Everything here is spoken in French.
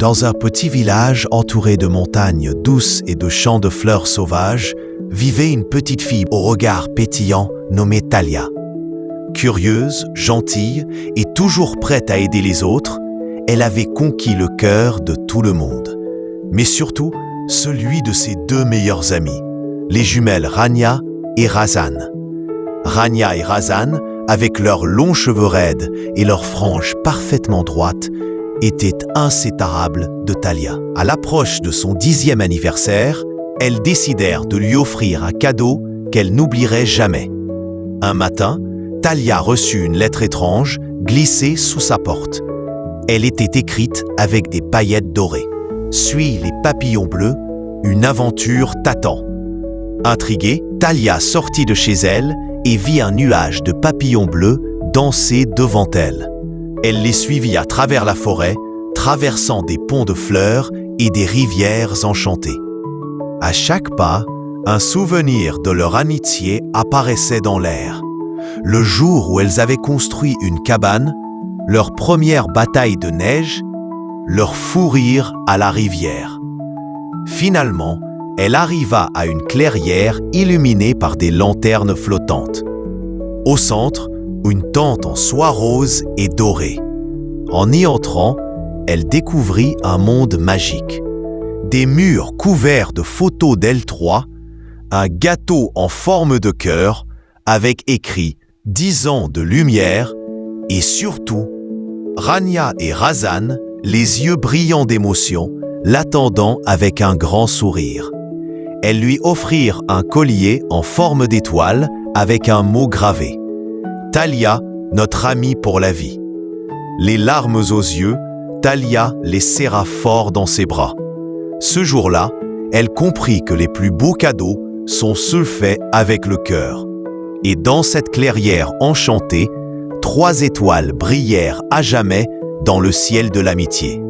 Dans un petit village entouré de montagnes douces et de champs de fleurs sauvages, vivait une petite fille au regard pétillant nommée Thalia. Curieuse, gentille et toujours prête à aider les autres, elle avait conquis le cœur de tout le monde, mais surtout celui de ses deux meilleures amies, les jumelles Rania et Razan. Rania et Razan, avec leurs longs cheveux raides et leurs franges parfaitement droites, étaient inséparables de Thalia. À l'approche de son 10e anniversaire, elles décidèrent de lui offrir un cadeau qu'elle n'oublierait jamais. Un matin, Thalia reçut une lettre étrange glissée sous sa porte. Elle était écrite avec des paillettes dorées. « Suis les papillons bleus, une aventure t'attend. » Intriguée, Thalia sortit de chez elle et vit un nuage de papillons bleus danser devant elle. Elle les suivit à travers la forêt, traversant des ponts de fleurs et des rivières enchantées. À chaque pas, un souvenir de leur amitié apparaissait dans l'air. Le jour où elles avaient construit une cabane, leur première bataille de neige, leur fou rire à la rivière. Finalement, elle arriva à une clairière illuminée par des lanternes flottantes. Au centre, une tente en soie rose et dorée. En y entrant, elle découvrit un monde magique. Des murs couverts de photos d'elles trois, un gâteau en forme de cœur avec écrit « 10 ans de lumière » et surtout, Rania et Razan, les yeux brillants d'émotion, l'attendant avec un grand sourire. Elles lui offrirent un collier en forme d'étoile avec un mot gravé. Thalia, notre amie pour la vie. Les larmes aux yeux, Thalia les serra fort dans ses bras. Ce jour-là, elle comprit que les plus beaux cadeaux sont ceux faits avec le cœur. Et dans cette clairière enchantée, 3 étoiles brillèrent à jamais dans le ciel de l'amitié.